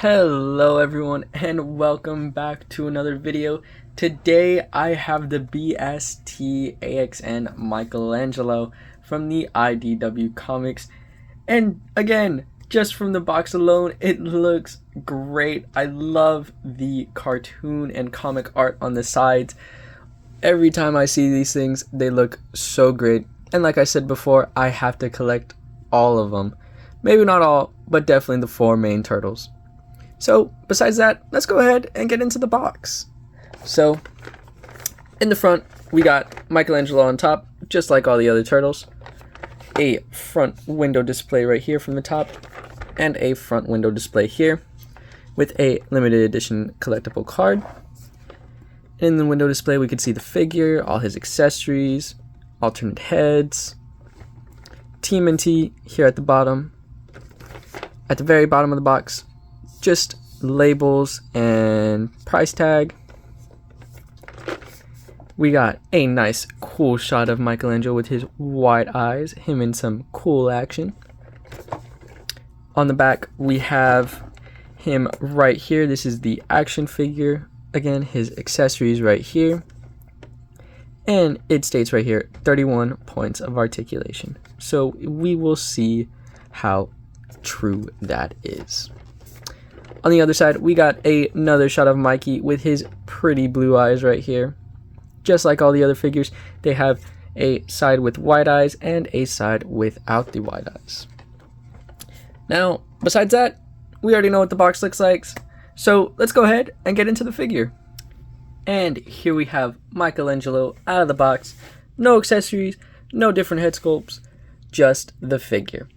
Hello everyone and welcome back to another video. Today I have the BST AXN Michelangelo from the IDW Comics, and again, just from the box alone, it looks great. I love the cartoon and comic art on the sides. Every time I see these things, they look so great, and like I said before, I have to collect all of them. Maybe not all, but definitely the 4 main turtles. So besides that, let's go ahead and get into the box. So in the front, we got Michelangelo on top, just like all the other turtles. A front window display right here from the top, and a front window display here with a limited edition collectible card. In the window display, we could see the figure, all his accessories, alternate heads, Tmnt here at the bottom. At the very bottom of the box, just labels and price tag. We got a nice cool shot of Michelangelo with his wide eyes, him in some cool action. On the back we have him right here. This is the action figure. Again, his accessories right here. And it states right here 31 points of articulation. So we will see how true that is. On the other side, we got another shot of Mikey with his pretty blue eyes right here. Just like all the other figures, they have a side with wide eyes and a side without the wide eyes. Now, besides that, we already know what the box looks like, so let's go ahead and get into the figure. And here we have Michelangelo out of the box. No accessories, no different head sculpts, just the figure.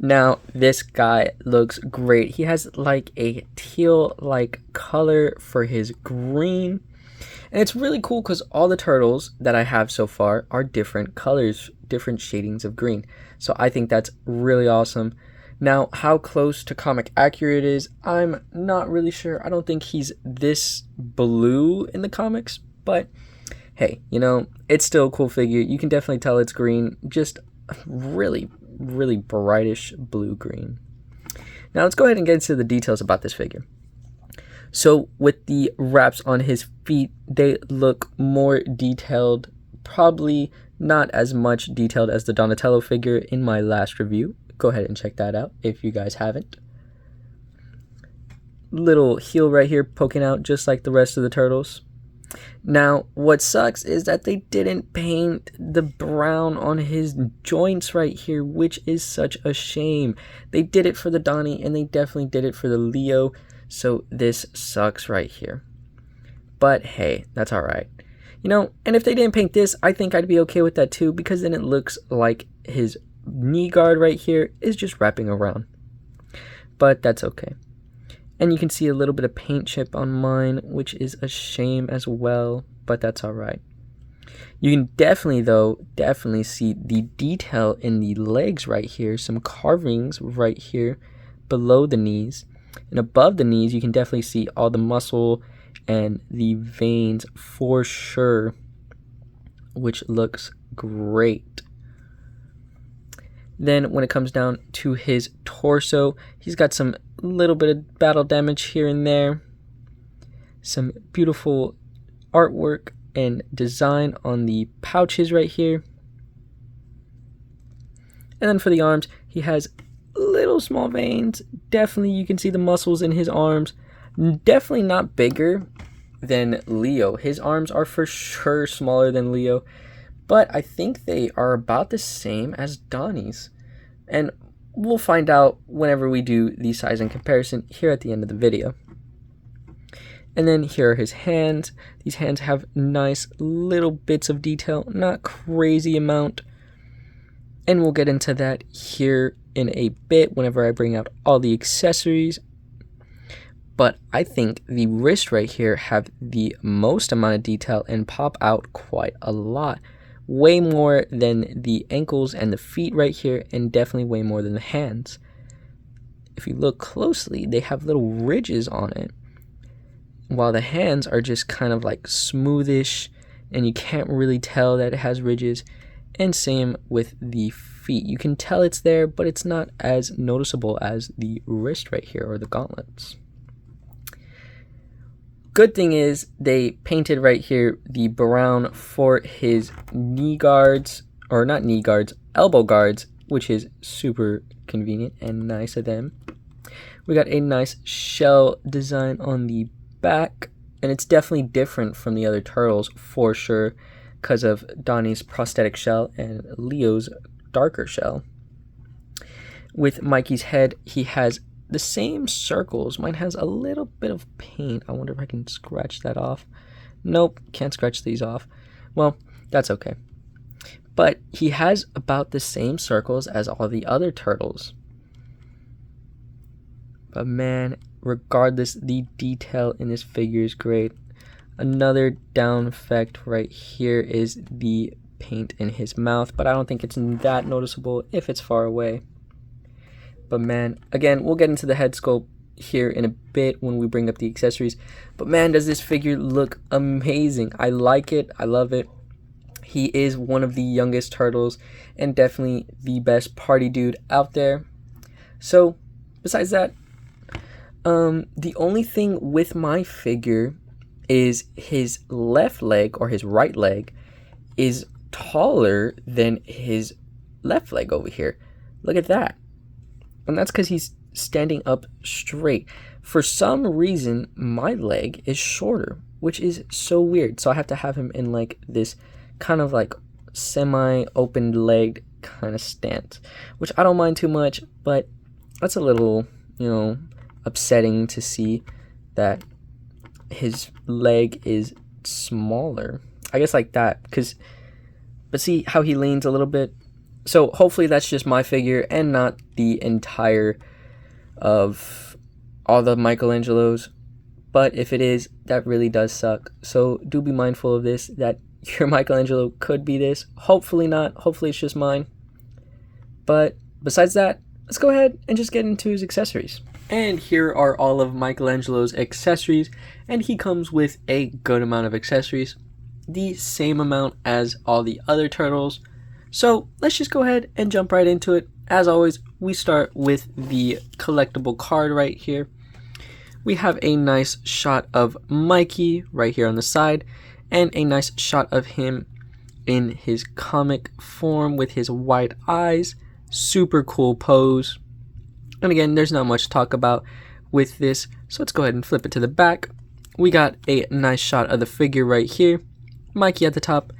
Now, this guy looks great. He has like a teal-like color for his green. And it's really cool because all the turtles that I have so far are different colors, different shadings of green. So I think that's really awesome. Now, how close to comic accurate it is, I'm not really sure. I don't think he's this blue in the comics. But hey, you know, it's still a cool figure. You can definitely tell it's green. Just really brightish blue-green. Now let's go ahead and get into the details about this figure. So with the wraps on his feet, they look more detailed, probably not as much detailed as the Donatello figure in my last review. Go ahead and check that out if you guys haven't. Little heel right here poking out just like the rest of the turtles. Now, what sucks is that they didn't paint the brown on his joints right here, which is such a shame. They did it for the Donnie, and they definitely did it for the Leo, so this sucks right here. But hey, that's alright. You know, and if they didn't paint this, I think I'd be okay with that too, because then it looks like his knee guard right here is just wrapping around. But that's okay. And you can see a little bit of paint chip on mine, which is a shame as well, but that's alright. You can definitely see the detail in the legs right here, some carvings right here below the knees. And above the knees, you can definitely see all the muscle and the veins for sure, which looks great. Then when it comes down to his torso, he's got some little bit of battle damage here and there. Some beautiful artwork and design on the pouches right here. And then for the arms, he has little small veins. Definitely you can see the muscles in his arms. Definitely not bigger than Leo. His arms are for sure smaller than Leo, but I think they are about the same as Donnie's. And we'll find out whenever we do the size and comparison here at the end of the video. And then here are his hands. These hands have nice little bits of detail, not crazy amount. And we'll get into that here in a bit whenever I bring out all the accessories. But I think the wrist right here have the most amount of detail and pop out quite a lot. Way more than the ankles and the feet right here, and definitely way more than the hands. If you look closely, they have little ridges on it, while the hands are just kind of like smoothish, and you can't really tell that it has ridges. And same with the feet. You can tell it's there, but it's not as noticeable as the wrist right here or the gauntlets. Good thing is they painted right here the brown for his knee guards, or not knee guards, elbow guards, which is super convenient and nice of them. We got a nice shell design on the back, and it's definitely different from the other turtles for sure because of Donnie's prosthetic shell and Leo's darker shell. With Mikey's head, he has the same circles. Mine has a little bit of paint. I wonder if I can scratch that off. Nope, can't scratch these off. Well, that's okay. But he has about the same circles as all the other turtles. But man, regardless, the detail in this figure is great. Another down effect right here is the paint in his mouth, but I don't think it's that noticeable if it's far away. But man, again, we'll get into the head sculpt here in a bit when we bring up the accessories. But man, does this figure look amazing. I like it. I love it. He is one of the youngest turtles and definitely the best party dude out there. So, besides that, the only thing with my figure is his left leg, or his right leg, is taller than his left leg over here. Look at that. And that's because he's standing up straight. For some reason, my leg is shorter, which is so weird. So I have to have him in like this kind of like semi-open legged kind of stance, which I don't mind too much, but that's a little, upsetting to see that his leg is smaller. I guess like that, but see how he leans a little bit. So hopefully that's just my figure and not the entire of all the Michelangelos. But if it is, that really does suck. So do be mindful of this, that your Michelangelo could be this. Hopefully not. Hopefully it's just mine. But besides that, let's go ahead and just get into his accessories. And here are all of Michelangelo's accessories. And he comes with a good amount of accessories. The same amount as all the other turtles. So let's just go ahead and jump right into it. As always, we start with the collectible card right here. We have a nice shot of Mikey right here on the side, and a nice shot of him in his comic form with his white eyes. Super cool pose. And again, there's not much to talk about with this, so let's go ahead and flip it to the back. We got a nice shot of the figure right here, Mikey at the top,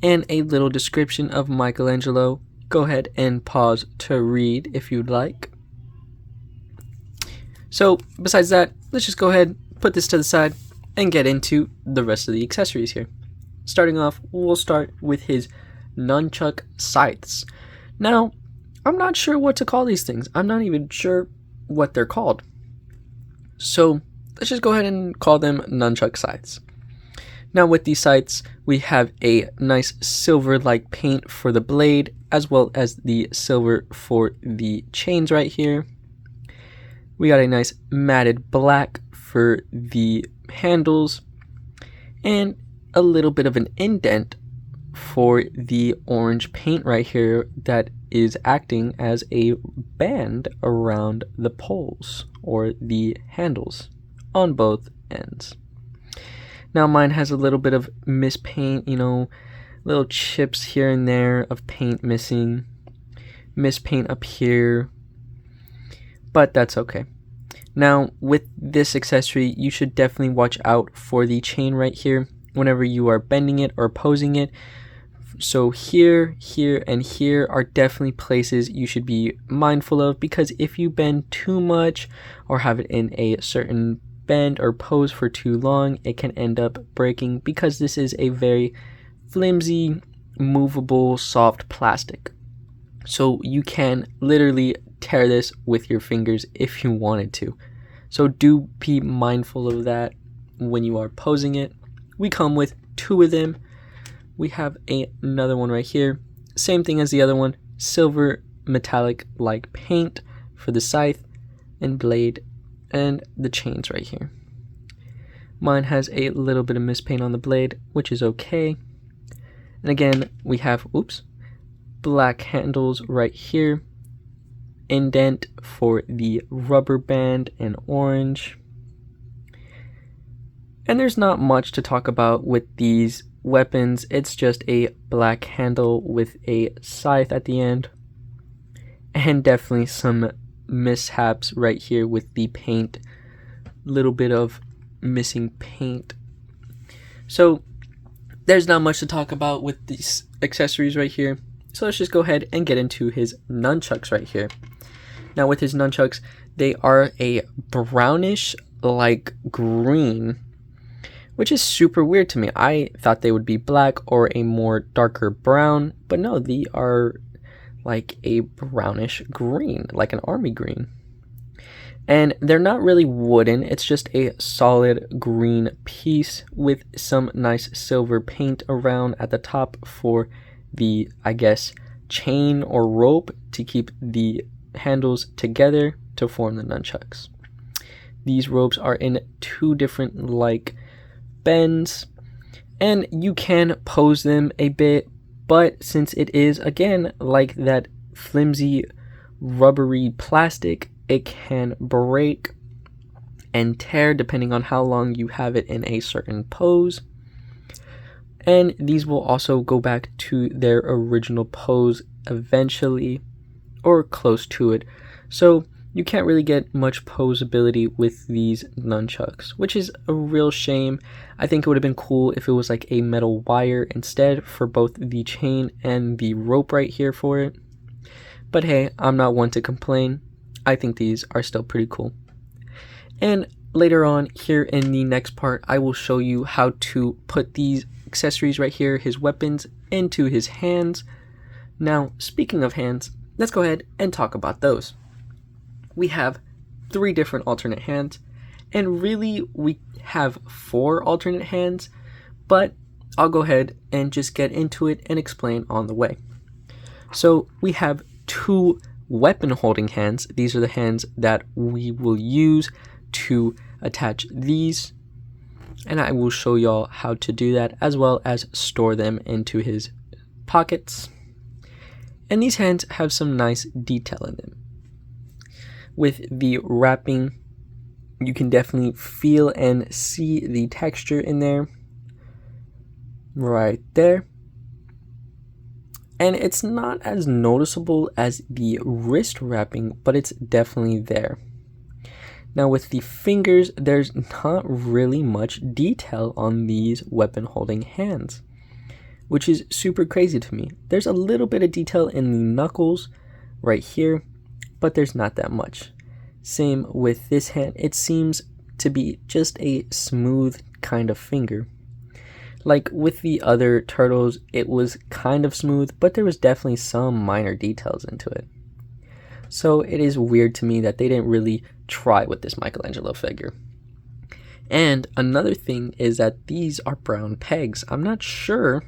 and a little description of Michelangelo. Go ahead and pause to read if you'd like. So besides that, let's just go ahead, put this to the side, and get into the rest of the accessories here. Starting off, we'll start with his nunchuck scythes. Now, I'm not sure what to call these things. I'm not even sure what they're called. So let's just go ahead and call them nunchuck scythes. Now with these scythes, we have a nice silver-like paint for the blade, as well as the silver for the chains right here. We got a nice matted black for the handles, and a little bit of an indent for the orange paint right here that is acting as a band around the poles, or the handles, on both ends. Now mine has a little bit of mispaint, little chips here and there of paint missing, mispaint up here, but that's okay. Now with this accessory, you should definitely watch out for the chain right here whenever you are bending it or posing it. So here, here, and here are definitely places you should be mindful of, because if you bend too much or have it in a certain bend or pose for too long, it can end up breaking, because this is a very flimsy, movable, soft plastic. So you can literally tear this with your fingers if you wanted to. So do be mindful of that when you are posing it. We come with 2 of them. We have another one right here. Same thing as the other one. Silver metallic like paint for the scythe and blade, and the chains right here. Mine has a little bit of mispaint on the blade, which is okay. And again, we have, black handles right here. Indent for the rubber band and orange. And there's not much to talk about with these weapons. It's just a black handle with a scythe at the end. And definitely some mishaps right here with the paint. Little bit of missing paint. So there's not much to talk about with these accessories right here. So let's just go ahead and get into his nunchucks right here. Now with his nunchucks, they are a brownish like green, which is super weird to me. I thought they would be black or a more darker brown, but no, they are like a brownish green, like an army green. And they're not really wooden, it's just a solid green piece with some nice silver paint around at the top for the, I guess, chain or rope to keep the handles together to form the nunchucks. These ropes are in two different like bends, and you can pose them a bit, but since it is again like that flimsy rubbery plastic, it can break and tear depending on how long you have it in a certain pose. And these will also go back to their original pose eventually, or close to it. So you can't really get much posability with these nunchucks, which is a real shame. I think it would have been cool if it was like a metal wire instead for both the chain and the rope right here for it. But hey, I'm not one to complain. I think these are still pretty cool. And later on here in the next part, I will show you how to put these accessories right here, his weapons, into his hands. Now, speaking of hands, let's go ahead and talk about those. We have 3 different alternate hands, and really we have 4 alternate hands, but I'll go ahead and just get into it and explain on the way. So we have 2 weapon holding hands. These are the hands that we will use to attach these, and I will show y'all how to do that, as well as store them into his pockets. And these hands have some nice detail in them. With the wrapping, you can definitely feel and see the texture in there, right there. And it's not as noticeable as the wrist wrapping, but it's definitely there. Now with the fingers, there's not really much detail on these weapon holding hands, which is super crazy to me. There's a little bit of detail in the knuckles right here, but there's not that much. Same with this hand, it seems to be just a smooth kind of finger. Like with the other turtles, it was kind of smooth, but there was definitely some minor details into it. So it is weird to me that they didn't really try with this Michelangelo figure. And another thing is that these are brown pegs. I'm not sure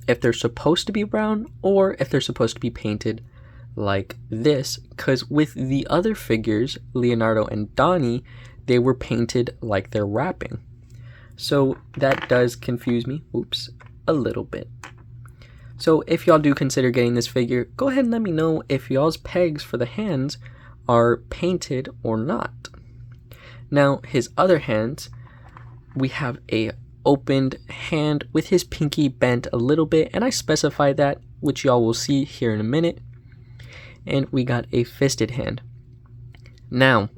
if they're supposed to be brown or if they're supposed to be painted like this, because with the other figures, Leonardo and Donnie, they were painted like they're wrapping. So that does confuse me, a little bit. So if y'all do consider getting this figure, go ahead and let me know if y'all's pegs for the hands are painted or not. Now his other hands, we have a opened hand with his pinky bent a little bit, and I specified that, which y'all will see here in a minute. And we got a fisted hand. Now,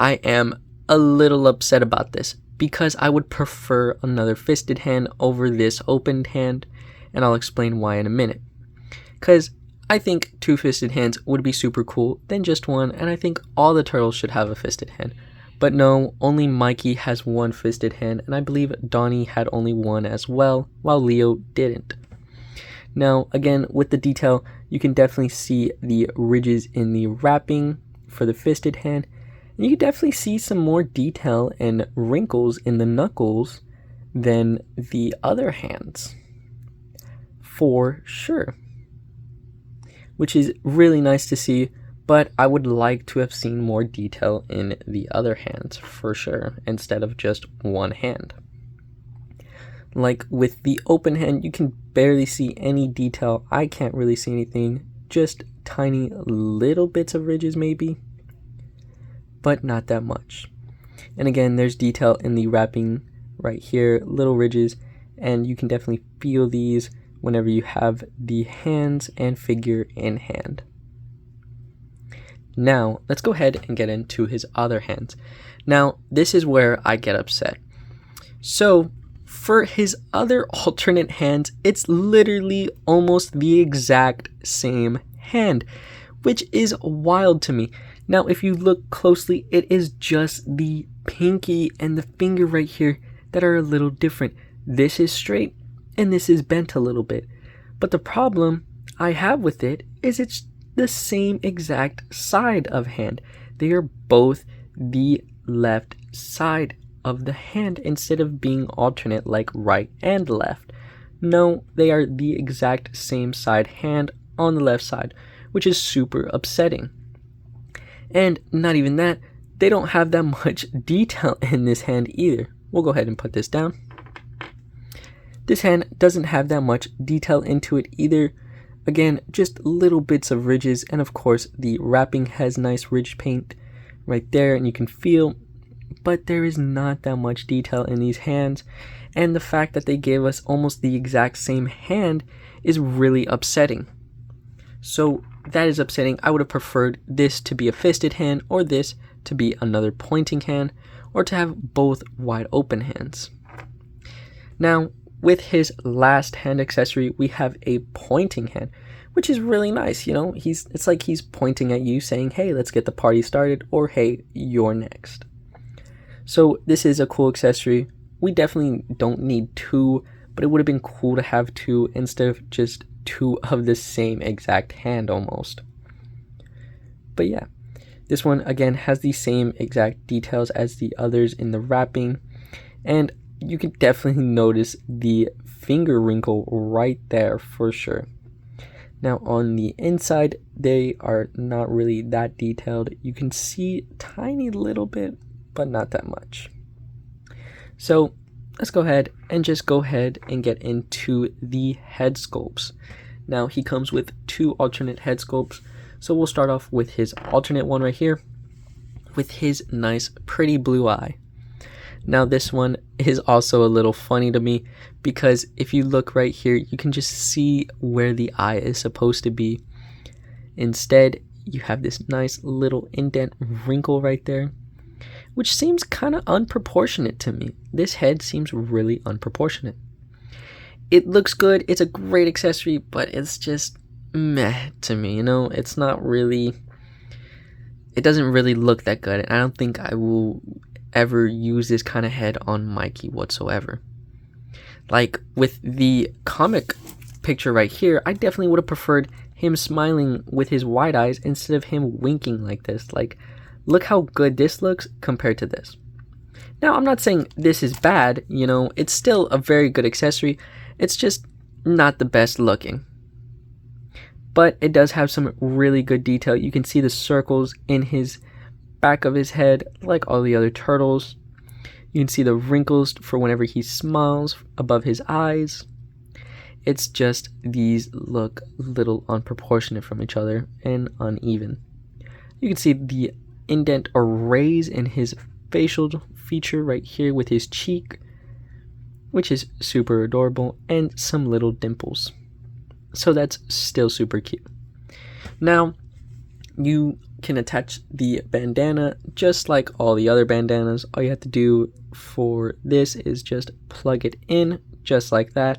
I am a little upset about this because I would prefer another fisted hand over this opened hand, and I'll explain why in a minute. Because I think 2 fisted hands would be super cool than just one, and I think all the turtles should have a fisted hand. But no, only Mikey has 1 fisted hand, and I believe Donnie had only 1 as well, while Leo didn't. Now, again, with the detail, you can definitely see the ridges in the wrapping for the fisted hand, and you can definitely see some more detail and wrinkles in the knuckles than the other hands, for sure, which is really nice to see. But I would like to have seen more detail in the other hands for sure, instead of just one hand. Like with the open hand, you can barely see any detail. I can't really see anything, just tiny little bits of ridges maybe, but not that much. And again, there's detail in the wrapping right here, little ridges, and you can definitely feel these whenever you have the hands and figure in hand. Now, let's go ahead and get into his other hands. Now, this is where I get upset. So, for his other alternate hands, it's literally almost the exact same hand, which is wild to me. Now, if you look closely, it is just the pinky and the finger right here that are a little different. This is straight and this is bent a little bit. But the problem I have with it is it's the same exact side of hand. They are both the left side of the hand instead of being alternate like right and left. No, they are the exact same side hand on the left side, which is super upsetting. And not even that, they don't have that much detail in this hand either. We'll go ahead and put this down. This hand doesn't have that much detail into it either. Again, just little bits of ridges, and of course the wrapping has nice ridge paint right there, and you can feel, but there is not that much detail in these hands, and the fact that they gave us almost the exact same hand is really upsetting. So that is upsetting. I would have preferred this to be a fisted hand, or this to be another pointing hand, or to have both wide open hands. Now, with his last hand accessory, we have a pointing hand, which is really nice. You know, it's like he's pointing at you saying, hey, let's get the party started, or hey, you're next. So this is a cool accessory. We definitely don't need two, but it would have been cool to have two instead of just two of the same exact hand almost. But yeah, this one again has the same exact details as the others in the wrapping, and you can definitely notice the finger wrinkle right there for sure. Now on the inside, they are not really that detailed. You can see a tiny little bit, but not that much. So let's go ahead and get into the head sculpts. Now he comes with two alternate head sculpts. So we'll start off with his alternate one right here with his nice pretty blue eye. Now this one is also a little funny to me because if you look right here, you can just see where the eye is supposed to be. Instead, you have this nice little indent wrinkle right there, which seems kind of unproportionate to me. This head seems really unproportionate. It looks good, it's a great accessory, but it's just meh to me, you know? It doesn't really look that good, and I don't think I will ever use this kind of head on Mikey whatsoever. Like with the comic picture right here, I definitely would have preferred him smiling with his wide eyes instead of him winking like this. Like, look how good this looks compared to this. Now, I'm not saying this is bad, you know, it's still a very good accessory. It's just not the best looking. But it does have some really good detail. You can see the circles in his back of his head like all the other turtles. You can see the wrinkles for whenever he smiles above his eyes. It's just these look a little unproportionate from each other and uneven. You can see the indent or raise in his facial feature right here with his cheek, which is super adorable, and some little dimples. So that's still super cute. Now, you can attach the bandana just like all the other bandanas. All you have to do for this is just plug it in just like that.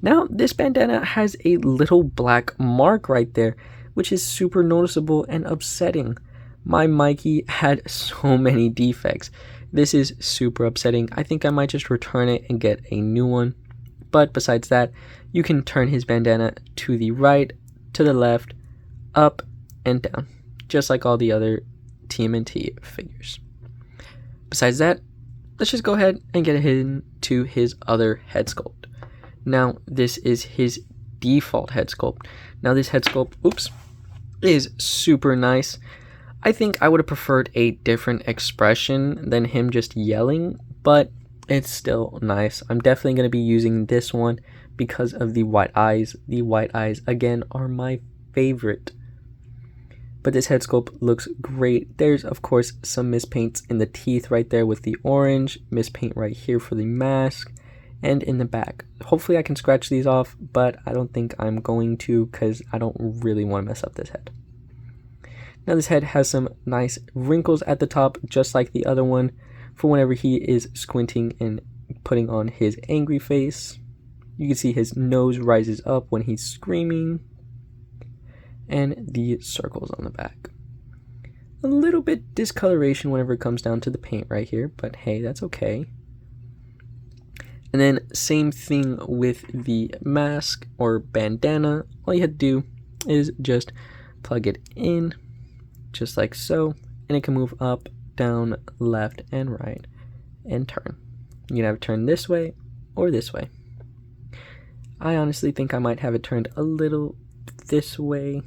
Now, this bandana has a little black mark right there, which is super noticeable and upsetting. My Mikey had so many defects. This is super upsetting. I think I might just return it and get a new one. But besides that, you can turn his bandana to the right, to the left, up, and down, just like all the other TMNT figures. Besides that, let's just go ahead and get into his other head sculpt. Now, this is his default head sculpt. Now, this head sculpt, is super nice. I think I would have preferred a different expression than him just yelling, but it's still nice. I'm definitely going to be using this one because of the white eyes. The white eyes, again, are my favorite. but this head sculpt looks great. There's of course some mispaints in the teeth right there with the orange, mispaint right here for the mask, and in the back. Hopefully I can scratch these off, but I don't think I'm going to because I don't really want to mess up this head. Now this head has some nice wrinkles at the top, just like the other one, for whenever he is squinting and putting on his angry face. You can see his nose rises up when he's screaming, and the circles on the back. A little bit discoloration whenever it comes down to the paint right here, but hey, that's okay. And then same thing with the mask or bandana. All you have to do is just plug it in, just like so, and it can move up, down, left, and right, and turn. You can have it turn this way or this way. I honestly think I might have it turned a little this way,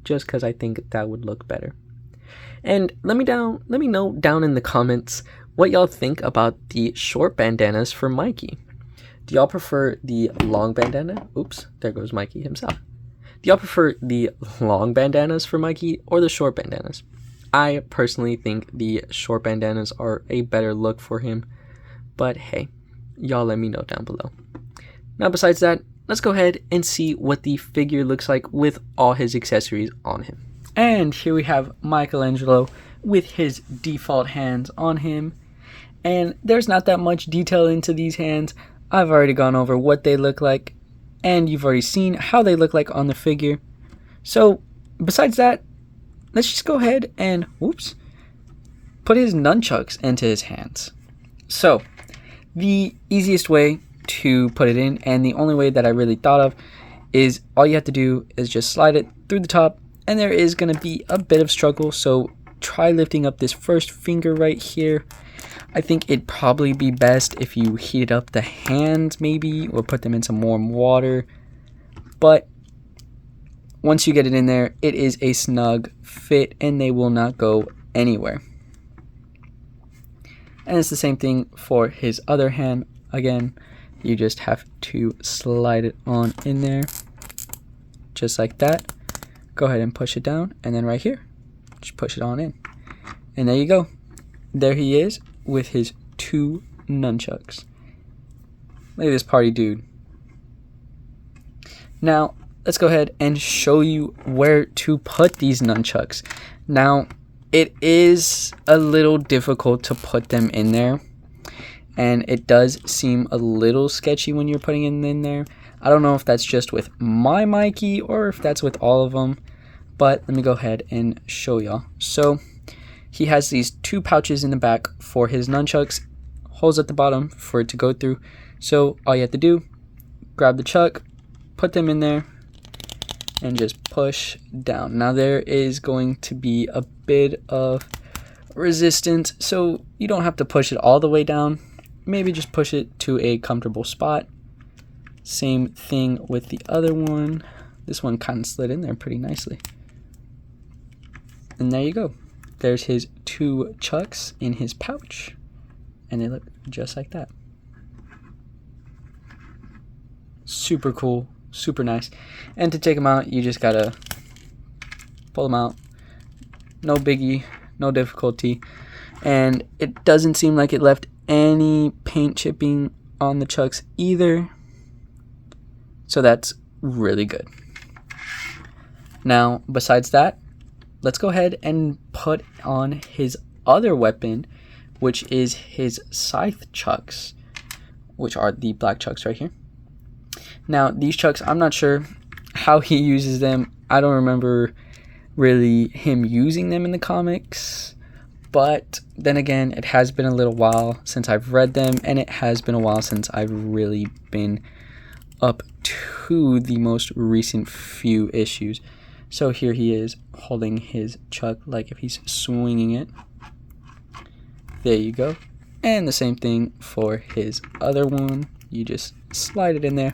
just because I think that would look better. And let me know down in the comments what y'all think about the short bandanas for Mikey. Do y'all prefer the long bandana? Oops, there goes Mikey himself. Do y'all prefer the long bandanas for Mikey or the short bandanas? I personally think the short bandanas are a better look for him, but hey, y'all let me know down below. Now besides that, let's go ahead and see what the figure looks like with all his accessories on him. And here we have Michelangelo with his default hands on him. And there's not that much detail into these hands. I've already gone over what they look like, and you've already seen how they look like on the figure. So besides that, let's just go ahead and, put his nunchucks into his hands. So the easiest way to put it in, and the only way that I really thought of, is all you have to do is just slide it through the top, and there is going to be a bit of struggle, so try lifting up this first finger right here. I think it'd probably be best if you heated up the hands maybe, or put them in some warm water, but once you get it in there, it is a snug fit and they will not go anywhere. And it's the same thing for his other hand. Again, you just have to slide it on in there, just like that. Go ahead and push it down, and then right here, just push it on in. And there you go. There he is with his 2 nunchucks. Look at this party dude. Now, let's go ahead and show you where to put these nunchucks. Now, it is a little difficult to put them in there, and it does seem a little sketchy when you're putting it in there. I don't know if that's just with my Mikey or if that's with all of them, but let me go ahead and show y'all. So he has these 2 pouches in the back for his nunchucks, holes at the bottom for it to go through. So all you have to do, grab the chuck, put them in there, and just push down. Now there is going to be a bit of resistance, so you don't have to push it all the way down. Maybe just push it to a comfortable spot. Same thing with the other one. This one kind of slid in there pretty nicely. And there you go. There's his 2 chucks in his pouch, and they look just like that. Super cool, super nice. And to take them out, you just gotta pull them out. No biggie, no difficulty. And it doesn't seem like it left any paint chipping on the chucks either. So that's really good. Now, besides that, let's go ahead and put on his other weapon, which is his scythe chucks, which are the black chucks right here. Now, these chucks, I'm not sure how he uses them. I don't remember really him using them in the comics, but then again, it has been a little while since I've read them, and it has been a while since I've really been up to the most recent few issues. So here he is holding his chuck like if he's swinging it. There you go. And the same thing for his other one. You just slide it in there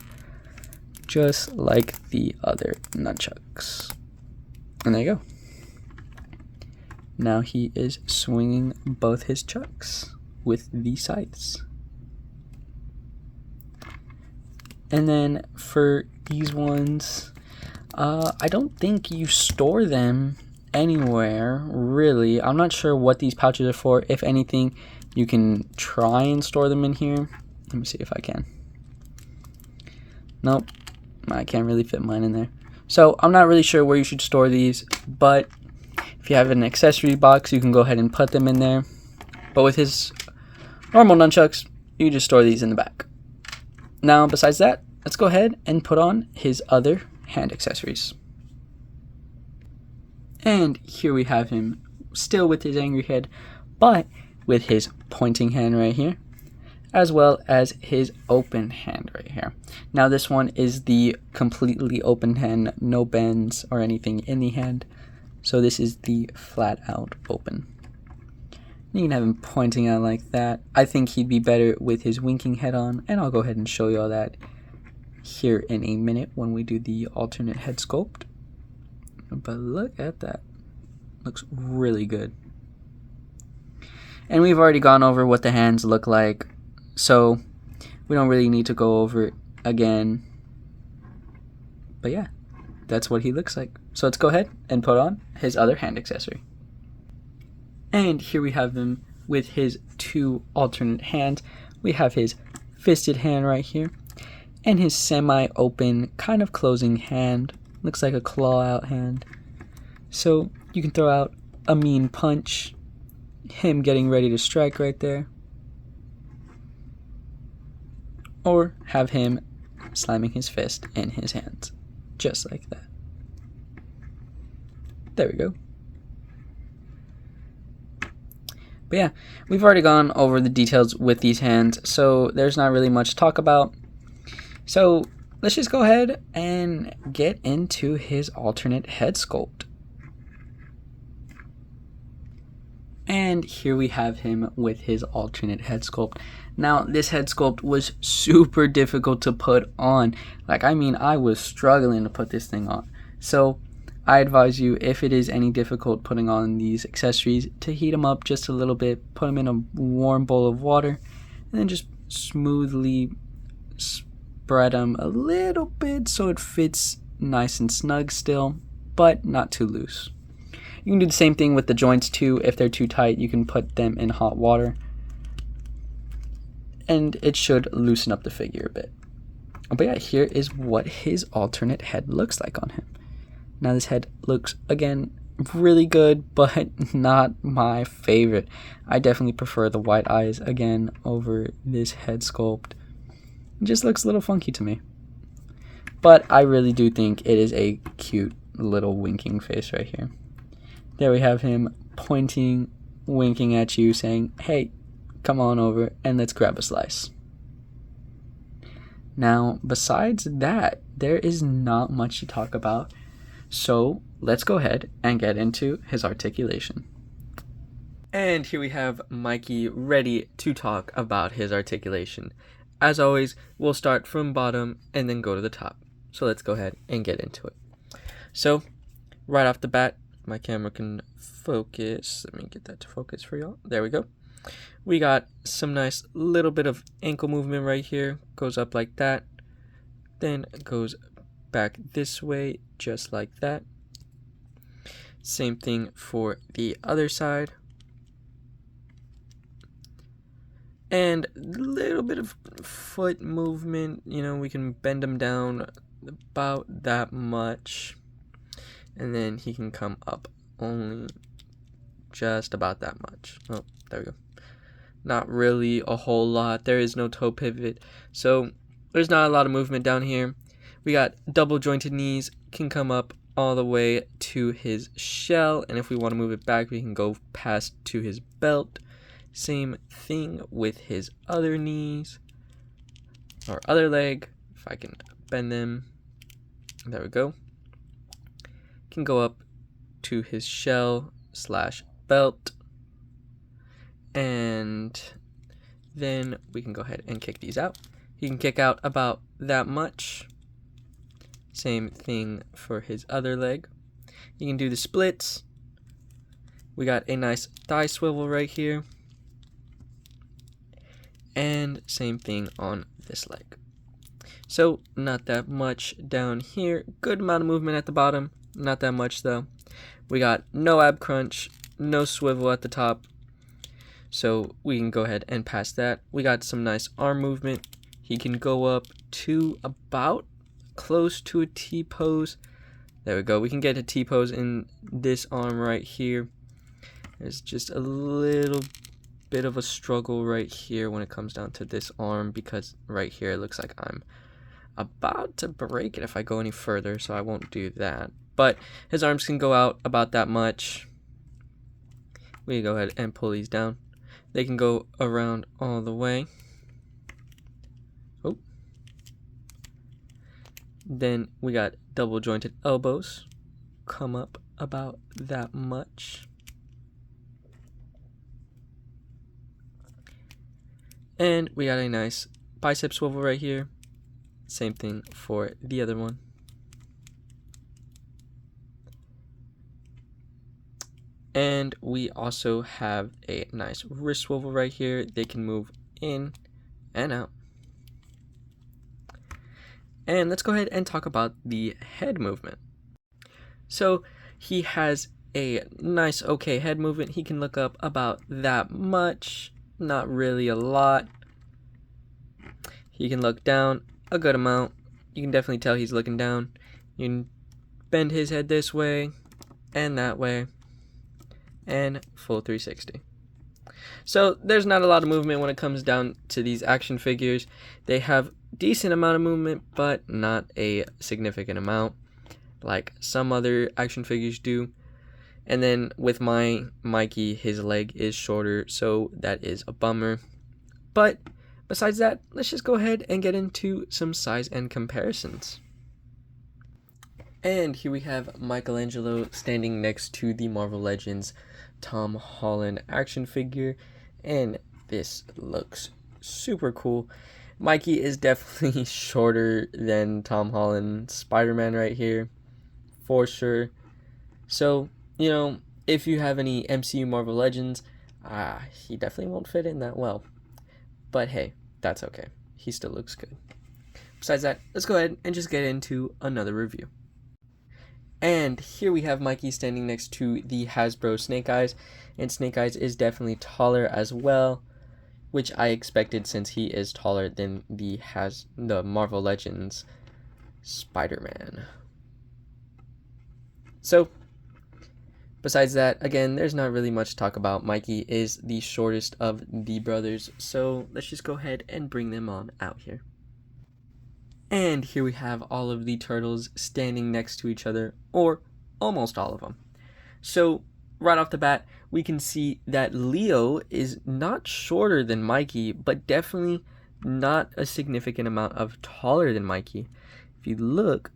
just like the other nunchucks. And there you go. Now he is swinging both his chucks with the scythes. And then for these ones, I don't think you store them anywhere, really. I'm not sure what these pouches are for. If anything, you can try and store them in here. Let me see if I can. Nope, I can't really fit mine in there. So I'm not really sure where you should store these, but if you have an accessory box, you can go ahead and put them in there. But with his normal nunchucks, you just store these in the back. Now, besides that, let's go ahead and put on his other hand accessories. And here we have him still with his angry head, but with his pointing hand right here, as well as his open hand right here. Now this one is the completely open hand, no bends or anything in the hand. So this is the flat out open. You can have him pointing out like that. I think he'd be better with his winking head on, and I'll go ahead and show you all that here in a minute when we do the alternate head sculpt. But look at that. Looks really good. And we've already gone over what the hands look like, so we don't really need to go over it again. But yeah, that's what he looks like. So let's go ahead and put on his other hand accessory. And here we have him with his two alternate hands. We have his fisted hand right here, and his semi-open, kind of closing hand. Looks like a claw out hand. So you can throw out a mean punch, him getting ready to strike right there, or have him slamming his fist in his hands, just like that. There we go. But yeah, we've already gone over the details with these hands, so there's not really much to talk about. So let's just go ahead and get into his alternate head sculpt. And here we have him with his alternate head sculpt. Now, this head sculpt was super difficult to put on. I was struggling to put this thing on. So I advise you, if it is any difficult putting on these accessories, to heat them up just a little bit, put them in a warm bowl of water, and then just smoothly spread them a little bit so it fits nice and snug still, but not too loose. You can do the same thing with the joints too. If they're too tight, you can put them in hot water, and it should loosen up the figure a bit. But yeah, here is what his alternate head looks like on him. Now this head looks, again, really good, but not my favorite. I definitely prefer the white eyes again over this head sculpt. It just looks a little funky to me. But I really do think it is a cute little winking face right here. There we have him pointing, winking at you, saying, hey, come on over and let's grab a slice. Now, besides that, there is not much to talk about. So let's go ahead and get into his articulation. And here we have Mikey ready to talk about his articulation. As always, we'll start from bottom and then go to the top. So let's go ahead and get into it. So right off the bat, my camera can focus. Let me get that to focus for y'all. There we go. We got some nice little bit of ankle movement right here. Goes up like that. Then goes back this way, just like that. Same thing for the other side. And a little bit of foot movement. We can bend them down about that much. And then he can come up only just about that much. Oh, there we go. Not really a whole lot. There is no toe pivot. So there's not a lot of movement down here. We got double jointed knees, can come up all the way to his shell, and if we want to move it back, we can go past to his belt. Same thing with his other knees, or other leg, if I can bend them. There we go. Can go up to his shell / belt, and then we can go ahead and kick these out. He can kick out about that much. Same thing for his other leg. You can do the splits. We got a nice thigh swivel right here. And same thing on this leg. So not that much down here. Good amount of movement at the bottom. Not that much though. We got no ab crunch, no swivel at the top, so we can go ahead and pass that. We got some nice arm movement. He can go up to about close to a T-pose. There we go. We can get a T-pose in this arm right here. There's just a little bit of a struggle right here when it comes down to this arm, because right here it looks like I'm about to break it if I go any further, so I won't do that. But his arms can go out about that much. We can go ahead and pull these down. They can go around all the way. Oh. Then we got double jointed elbows. Come up about that much. And we got a nice bicep swivel right here. Same thing for the other one. And we also have a nice wrist swivel right here. They can move in and out. And let's go ahead and talk about the head movement. So he has a nice, okay head movement. He can look up about that much, not really a lot. He can look down a good amount. You can definitely tell he's looking down. You can bend his head this way and that way, and full 360. So there's not a lot of movement when it comes down to these action figures. They have decent amount of movement, but not a significant amount like some other action figures do. And then with my Mikey, his leg is shorter, so that is a bummer. But besides that, let's just go ahead and get into some size and comparisons. And here we have Michelangelo standing next to the Marvel Legends Tom Holland action figure, and this looks super cool. Mikey is definitely shorter than Tom Holland Spider-Man right here, for sure. So, you know, if you have any MCU Marvel Legends, he definitely won't fit in that well. But hey, that's okay. He still looks good. Besides that, let's go ahead and just get into another review. And here we have Mikey standing next to the Hasbro Snake Eyes, and Snake Eyes is definitely taller as well, which I expected since he is taller than the Marvel Legends Spider-Man. So, besides that, again, there's not really much to talk about. Mikey is the shortest of the brothers, so let's just go ahead and bring them on out here. And here we have all of the turtles standing next to each other, or almost all of them. So right off the bat, we can see that Leo is not shorter than Mikey, but definitely not a significant amount of taller than Mikey. If you look,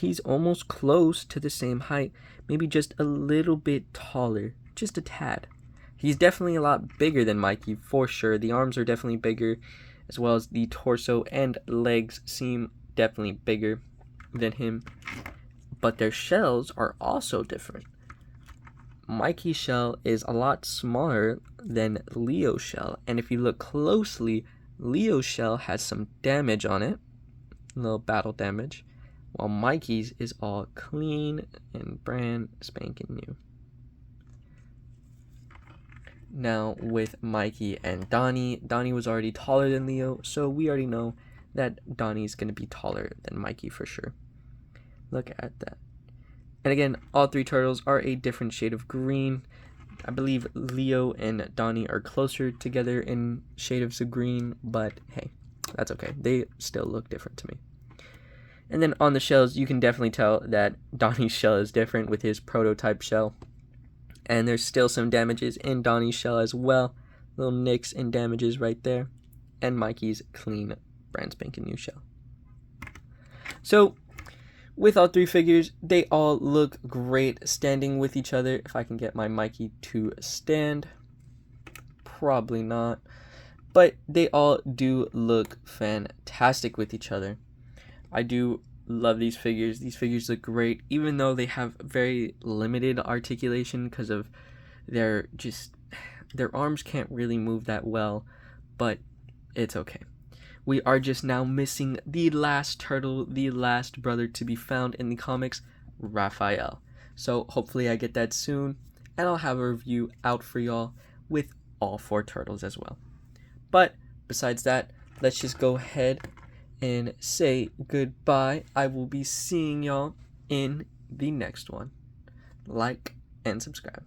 he's almost close to the same height, maybe just a little bit taller, just a tad. He's definitely a lot bigger than Mikey, for sure. The arms are definitely bigger, as well as the torso and legs seem definitely bigger than him, but their shells are also different. Mikey's shell is a lot smaller than Leo's shell, and if you look closely, Leo's shell has some damage on it, a little battle damage, while Mikey's is all clean and brand spanking new. Now with Mikey and Donnie was already taller than Leo, so we already know that Donnie's going to be taller than Mikey for sure. Look at that. And again, all three turtles are a different shade of green. I believe Leo and Donnie are closer together in shade of green, but hey, that's okay. They still look different to me. And then on the shells, you can definitely tell that Donnie's shell is different with his prototype shell. And there's still some damages in Donnie's shell as well. Little nicks and damages right there. And Mikey's clean, brand spanking new shell. So, with all three figures, they all look great standing with each other. If I can get my Mikey to stand. Probably not. But they all do look fantastic with each other. I do love these figures. These figures look great, even though they have very limited articulation because of their arms can't really move that well, but it's okay. We are just now missing the last turtle, the last brother to be found in the comics, Raphael. So hopefully I get that soon, and I'll have a review out for y'all with all 4 turtles as well. But besides that, let's just go ahead and say goodbye. I will be seeing y'all in the next one. Like and subscribe.